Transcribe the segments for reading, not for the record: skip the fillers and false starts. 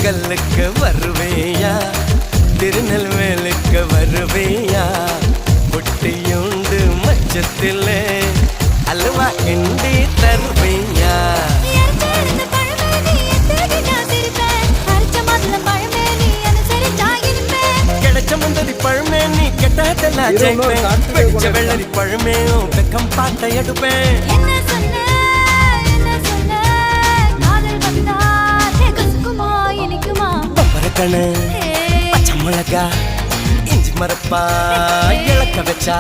திண்டுக்கல்லுக்கு வருவேயா, திருநெல்வேலுக்கு வருவேயா, பொட்டியுண்டு மச்சத்திலே அல்வா கிண்டி தருவேயா. கிடைச்ச முந்தரி பழமே நீ கெட்டதெல்லாம் ஜெயிப்பேன், வெடிச்ச வெள்ளரி பழமேயும் வெக்கம் பார்த்த எடுப்பேன். பப்பரக்கணு பச்சை மிளகா இஞ்சி மரப்பா இழக்க வச்சா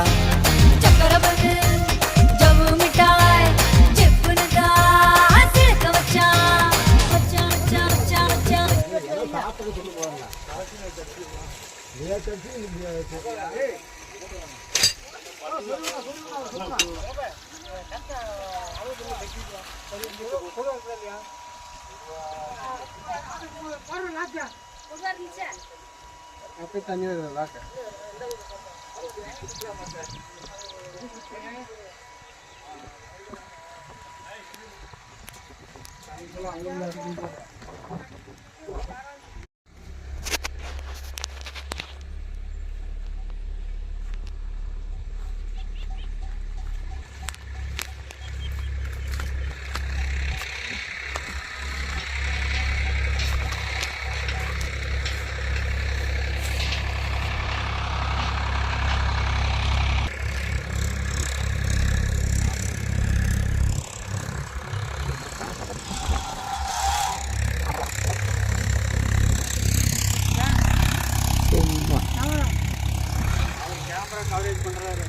கவரேஜ் பண்றாரு.